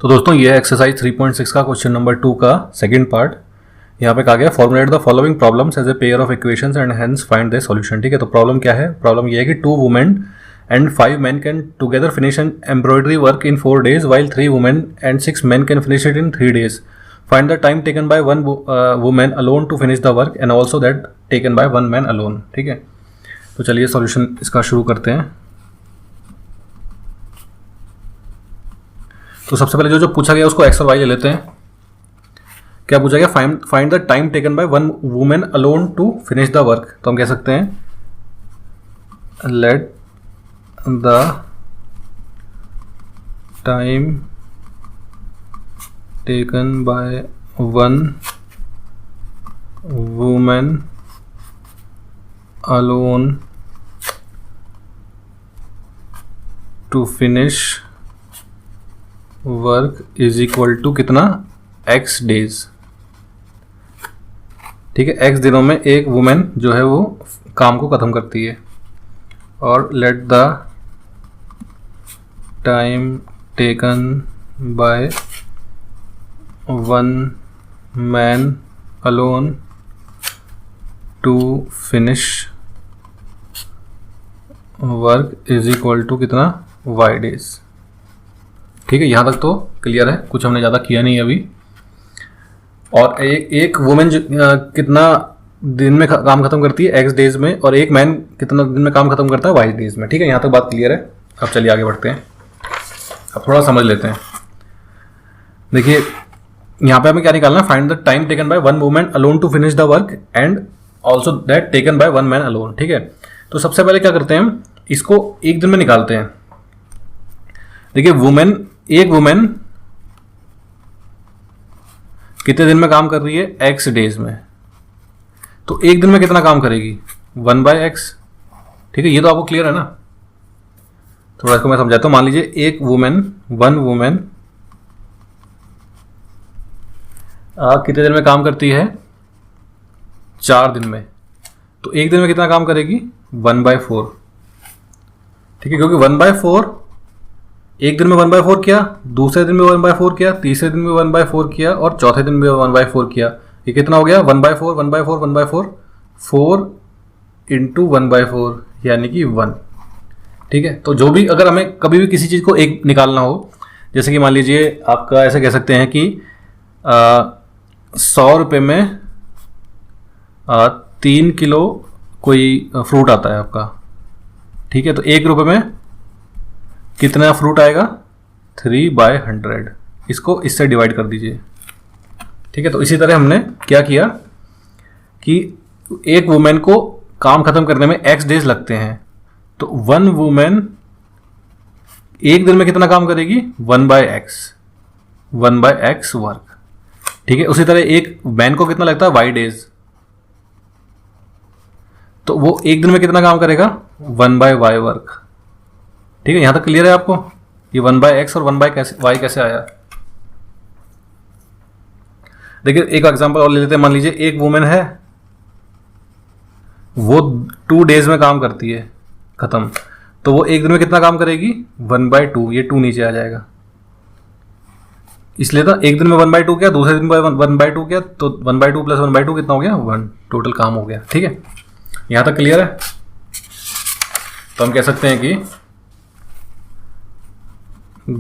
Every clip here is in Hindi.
तो दोस्तों ये एक्सरसाइज 3.6 का क्वेश्चन नंबर 2 का सेकंड पार्ट। यहाँ पे कहा गया formulate the following problems as a pair of equations and hence find the solution. ठीक है, तो प्रॉब्लम क्या है? प्रॉब्लम ये है कि 2 women and 5 men can together finish an embroidery work in 4 days while 3 women and 6 men can finish it in 3 days. Find the time taken by one woman alone to finish the work and also that taken by one man alone. ठीक है, तो चलिए सॉल्यूशन इसका शुरू करते हैं। तो सबसे पहले जो पूछा गया उसको एक्स और वाई ले लेते हैं। क्या पूछा गया? Find the time taken by one women alone to finish the work. तो हम कह सकते हैं let the time taken by one women alone to finish work is equal to कितना? x days. ठीक है, x दिनों में एक वुमेन जो है वो काम को ख़त्म करती है। और let the time taken by one man alone to finish work is equal to कितना? y days. ठीक है, यहाँ तक तो क्लियर है, कुछ हमने ज़्यादा किया नहीं अभी। और एक वुमेन कितना दिन में काम खत्म करती है? x डेज में। और एक मैन कितना दिन में काम खत्म करता है? y डेज में। ठीक है, यहाँ तक बात क्लियर है। अब चलिए आगे बढ़ते हैं, अब थोड़ा समझ लेते हैं। देखिए यहाँ पे हमें क्या निकालना है? Find the time taken by one women alone to finish the work and also that taken by one man alone. ठीक है, तो सबसे पहले क्या करते हैं हम इसको एक दिन में निकालते हैं। देखिए एक वुमेन कितने दिन में काम कर रही है? x डेज में। तो एक दिन में कितना काम करेगी? 1/x। ठीक है, ये तो आपको क्लियर है ना। थोड़ा इसको मैं समझाता हूं। मान लीजिए वन वुमेन कितने दिन में काम करती है? 4 दिन में। तो एक दिन में कितना काम करेगी? 1/4। ठीक है, क्योंकि 1/4 एक दिन में 1/4 किया, दूसरे दिन में 1/4 किया, तीसरे दिन में 1/4 किया और चौथे दिन में 1/4 किया। ये कितना हो गया? 1/4 1/4 1/4 4 इंटू 1/4 यानी कि 1। ठीक है, तो जो भी अगर हमें कभी भी किसी चीज़ को एक निकालना हो, जैसे कि मान लीजिए आपका ऐसे कह सकते हैं कि 100 रुपये में 3 किलो कोई फ्रूट आता है आपका। ठीक है, तो 1 रुपये में कितना फ्रूट आएगा? 3/100। इसको इससे डिवाइड कर दीजिए। ठीक है, तो इसी तरह हमने क्या किया कि एक वुमेन को काम खत्म करने में x डेज लगते हैं। तो वन वुमेन एक दिन में कितना काम करेगी? 1/x work. ठीक है, उसी तरह एक मैन को कितना लगता है? y days. तो वो एक दिन में कितना काम करेगा? 1/y work. ठीक है, यहां तक क्लियर है आपको? ये 1/x और 1/y कैसे आया? देखिए एक एग्जांपल और ले लेते हैं। मान लीजिए एक वुमेन है, वो 2 डेज में काम करती है खत्म। तो वो एक दिन में कितना काम करेगी? 1/2। ये 2 नीचे आ जाएगा, इसलिए तो एक दिन में 1/2 किया, दूसरे दिन में 1/2 किया, तो 1/2 + 1/2 कितना हो गया? 1। टोटल काम हो गया। ठीक है, यहां तक क्लियर है? तो हम कह सकते हैं कि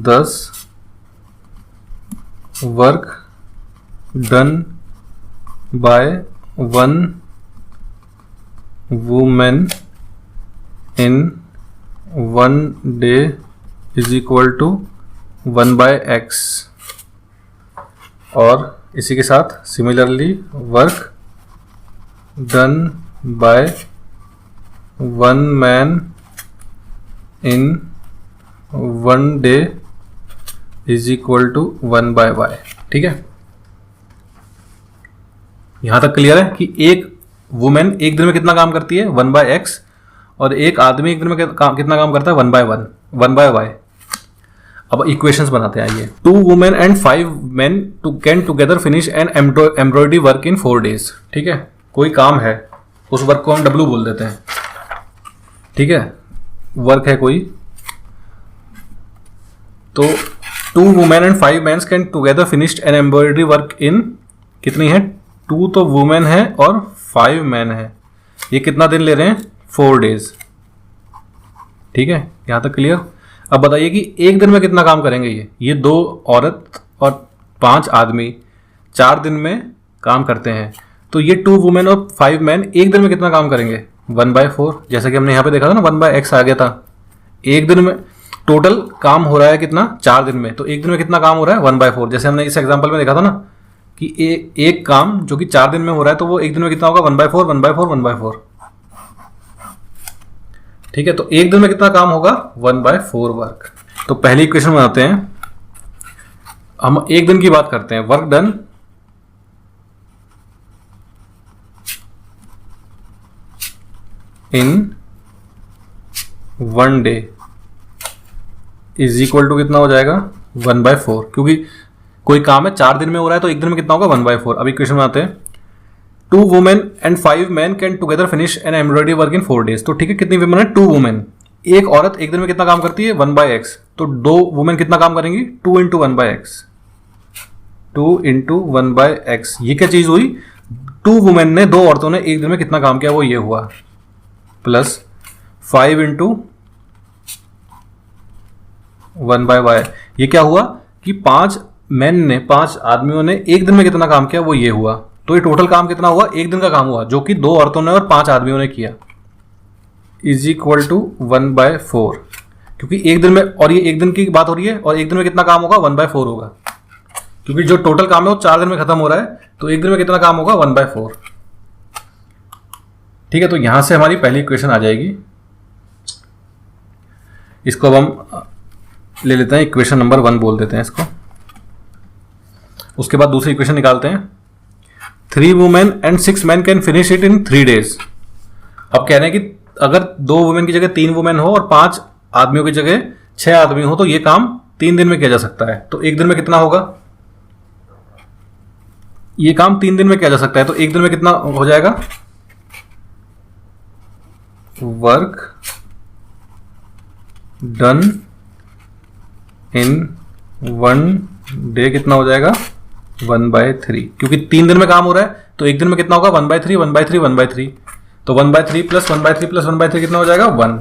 10 work done by one women in 1 day is equal to 1/x। और इसी के साथ similarly work done by one man in 1 day is equal to 1/y। ठीक है, यहां तक क्लियर है कि एक वुमेन एक दिन में कितना काम करती है? 1/x। और एक आदमी एक दिन में कितना काम करता है? 1/y। अब इक्वेशंस बनाते हैं। आइए, 2 women and 5 men can together finish an embroidery work in 4 days। ठीक है, कोई काम है, उस वर्क को हम W बोल देते हैं। ठीक है, वर्क है कोई, तो 2 women and 5 mens can together finished an embroidery work in, कितनी है, 2 तो वुमेन है और 5 मैन है, ये कितना दिन ले रहे हैं, 4 डेज। ठीक है, यहां तक क्लियर। अब बताइए कि एक दिन में कितना काम करेंगे ये 2 औरत और 5 आदमी 4 दिन में काम करते हैं, तो ये 2 वुमेन और 5 मैन एक दिन में कितना काम करेंगे, 1/4, जैसा कि हमने यहाँ पे देखा था ना 1/x आ गया था। एक दिन में टोटल काम हो रहा है कितना, 4 दिन में, तो एक दिन में कितना काम हो रहा है, 1/4। जैसे हमने इस एग्जाम्पल में देखा था ना कि एक काम जो कि 4 दिन में हो रहा है तो वो एक दिन में कितना होगा, 1/4 1/4 1/4। ठीक है, तो एक दिन में कितना काम होगा, 1/4 वर्क। तो पहली इक्वेशन बनाते हैं, हम एक दिन की बात करते हैं। Work done in 1 day is equal to कितना हो जाएगा, 1/4, क्योंकि कोई काम है 4 दिन में हो रहा है तो एक दिन में कितना होगा, 1/4। अब इक्वेशन बनाते हैं, 2 women and 5 man can together finish an embroidery work in 4 days. तो ठीक है, कितनी वुमेन है, 2 वुमेन। एक औरत एक दिन में कितना काम करती है, 1/x, तो 2 वुमेन कितना काम करेंगी, 2 × 1/x, 2 × 1/x। ये क्या चीज हुई, 2 वुमेन ने, 2 औरतों ने एक दिन में कितना काम किया वो ये हुआ, प्लस 5 × 1/y। ये क्या हुआ कि 5 मैन ने, 5 आदमियों ने एक दिन में कितना काम किया वो ये हुआ, तो ये टोटल काम कितना हुआ, एक दिन का काम हुआ जो कि 2 औरतों ने और 5 आदमियों ने किया, इज इक्वल टू 1/4। क्योंकि एक दिन में, और ये एक दिन की बात हो रही है, और एक दिन में कितना काम होगा, 1/4 होगा, क्योंकि जो टोटल काम है वो 4 दिन में खत्म हो रहा है, तो एक दिन में कितना काम होगा, 1/4। ठीक है, तो यहां से हमारी पहली इक्वेशन आ जाएगी। इसको अब हम ले लेते हैं, इक्वेशन नंबर 1 बोल देते हैं इसको। उसके बाद दूसरी इक्वेशन निकालते हैं, 3 women and 6 man can finish it in 3 days. अब कह रहे हैं कि अगर 2 वुमेन की जगह 3 वुमेन हो और 5 आदमियों की जगह 6 आदमी हो तो ये काम 3 दिन में किया जा सकता है। तो एक दिन में कितना होगा, ये काम 3 दिन में किया जा सकता है, तो एक दिन में कितना हो जाएगा, वर्क डन इन 1 डे कितना हो जाएगा, 1/3, क्योंकि 3 दिन में काम हो रहा है तो एक दिन में कितना होगा, 1/3 1/3 1/3, तो 1/3 प्लस 1/3 प्लस 1/3 कितना हो जाएगा, 1।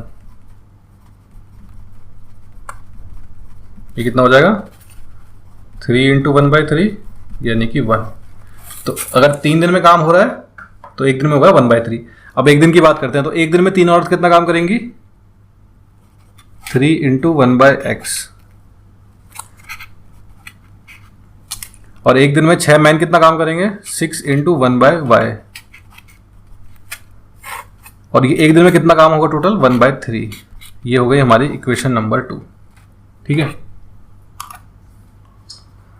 ये कितना हो जाएगा, 3 × 1/3 यानी कि 1। तो अगर 3 दिन में काम हो रहा है तो एक दिन में होगा 1/3। अब एक दिन की बात करते हैं, तो एक दिन में 3 औरत कितना काम करेंगी, 3 × 1/x, और एक दिन में 6 मैन कितना काम करेंगे, 6 × 1/y, और ये एक दिन में कितना काम होगा टोटल, 1/3। ये हो गई हमारी इक्वेशन नंबर 2। ठीक है,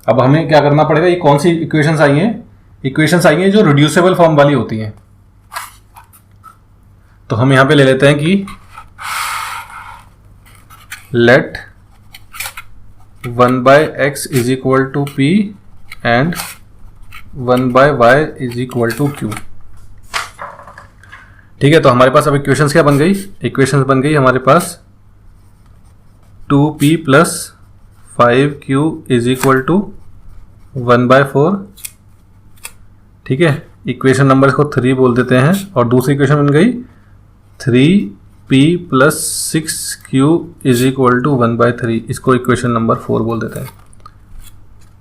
अब हमें क्या करना पड़ेगा, ये कौन सी इक्वेशंस आई हैं, इक्वेशंस आई हैं जो रिड्यूसेबल फॉर्म वाली होती हैं। तो हम यहां पे ले लेते हैं कि let 1/x is equal to p and 1/y is equal to q। ठीक है, तो हमारे पास अब इक्वेशंस क्या बन गई, इक्वेशंस बन गई हमारे पास 2p plus 5q is equal to 1/4। ठीक है, इक्वेशन नंबर को 3 बोल देते हैं, और दूसरी इक्वेशन बन गई 3p plus 6q is equal to 1/3, इसको इक्वेशन नंबर 4 बोल देते हैं।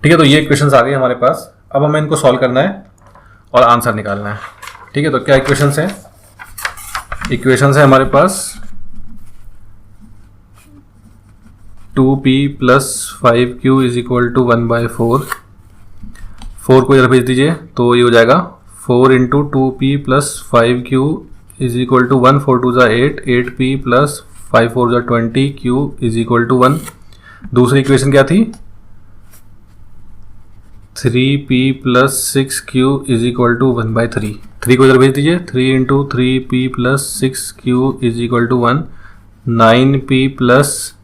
ठीक है, तो ये इक्वेशंस आ गई हमारे पास। अब हमें इनको सॉल्व करना है और आंसर निकालना है। ठीक है, तो क्या इक्वेशंस हैं, इक्वेशंस है हमारे पास 2p plus 5q is equal to 1/4। 4 को इधर भेज दीजिए तो ये हो जाएगा 4 × 2p plus 5q is equal to 1, 4 2 8, 8p plus 5 4 20, q is equal to 1। दूसरी इक्वेशन क्या थी, 3p plus 6q is equal to 1/3। 3 को इधर भेज दीजिए, 3 × 3p plus 6q is equal to 1, 9p plus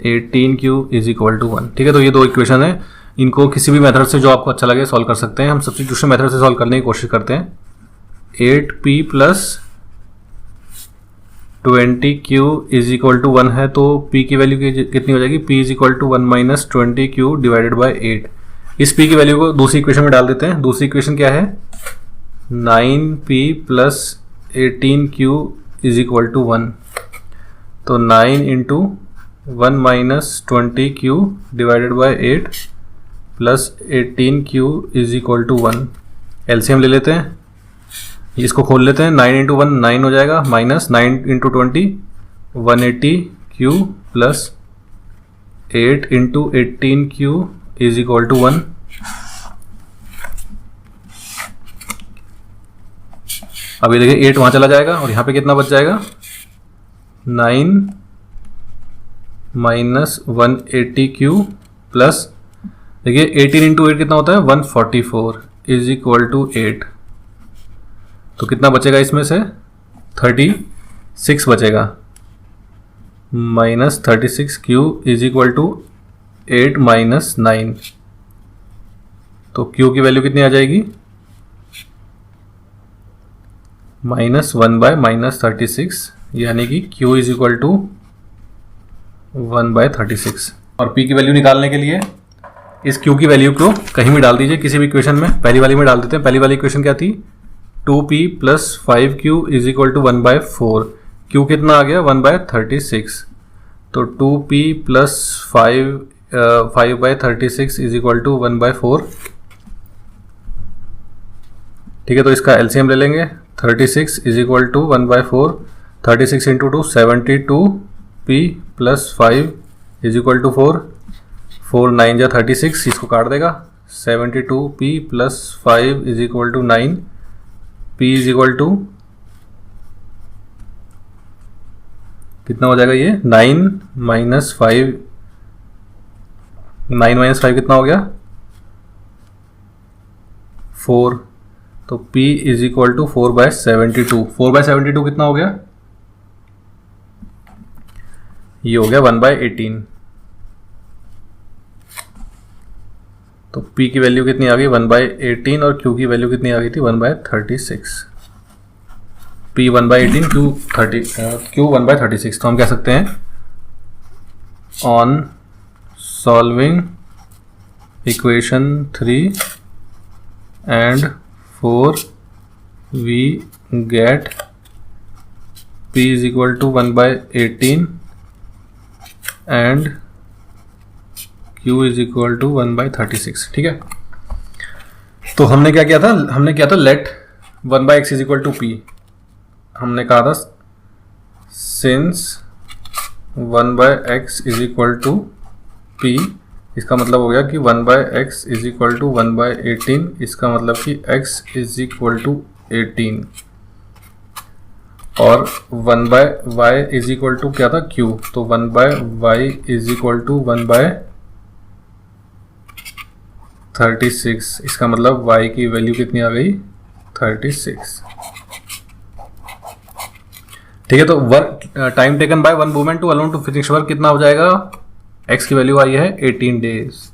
18q is equal to 1। ठीक है, तो ये 2 इक्वेशन है, इनको किसी भी मेथड से जो आपको अच्छा लगे सॉल्व कर सकते हैं। हम सब्स्टिट्यूशन मेथड से सॉल्व करने की कोशिश करते हैं। 8p plus 20Q is equal to 1 है, तो P की वैल्यू कितनी हो जाएगी? P is equal to 1 minus 20Q divided by 8। इस P की वैल्यू को दूसरी इक्वेशन में डाल देते हैं। दूसरी इक्वेशन क्या है? 9P plus 18Q is equal to 1। तो 9 into 1 minus 20Q divided by 8 plus 18Q is equal to 1। LCM ले लेते हैं, इसको खोल लेते हैं। 9 इंटू 1 9 हो जाएगा, minus 9 into 20 180Q plus 8 into 18Q is equal to 1। अभी देखिए 8 वहां चला जाएगा और यहाँ पे कितना बच जाएगा? 9 माइनस 180Q प्लस, देखिए 18 इंटू 8 कितना होता है? 144 इज इक्वल टू 8। तो कितना बचेगा इसमें से? 36 बचेगा, minus 36Q is equal to 8 minus 9। तो Q की वैल्यू कितनी आ जाएगी? माइनस 1 बाय माइनस 36, यानी कि Q is equal to 1 by 36। और P की वैल्यू निकालने के लिए इस Q की वैल्यू को कहीं भी डाल दीजिए, किसी भी इक्वेशन में। पहली वाली में डाल देते हैं। पहली वाली इक्वेशन क्या थी? 2P plus 5Q is equal to 1 by 4। Q कितना आ गया? 1 बाय 36। तो 2P plus 5 by 36 is equal to 1 by 4। ठीक है, तो इसका एलसीएम ले लेंगे। 36 is equal to 1 by 4। 36 into 2 72P plus 5 is equal to 4। 4 9 जा 36, इसको काट देगा। 72P plus 5 is equal to 9। P is equal to कितना हो जाएगा? ये 9 माइनस 5, 9 माइनस 5 कितना हो गया? 4। तो P is equal to 4 by 72। 4 by 72 कितना हो गया? ये हो गया 1 बाय 18। तो P की वैल्यू कितनी आ गई? 1 बाय 18 और Q की वैल्यू कितनी आ गई थी? 1 by 36। P 1 by 18, Q 1 by 36। तो हम कह सकते हैं on solving equation 3 and 4 we get P is equal to 1 by 18 and Q is equal to 1 by 36। ठीक है, तो हमने क्या किया था? हमने किया था let 1 by x is equal to p. हमने कहा था since 1 by x is equal to p, इसका मतलब हो गया कि 1 by x is equal to 1 by 18। इसका मतलब कि x इज इक्वल टू 18 और 1 by y is equal to क्या था? q। तो 1 by y is equal to 1 by 36। इसका मतलब y की वैल्यू कितनी आ गई? 36। ठीक है, तो work time taken by one women to alone to finish work कितना हो जाएगा? x की वैल्यू आई है 18 डेज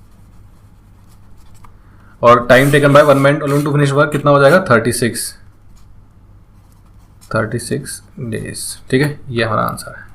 और time taken by one man alone to finish work कितना हो जाएगा? 36 डेज। ठीक है, ये हमारा आंसर है।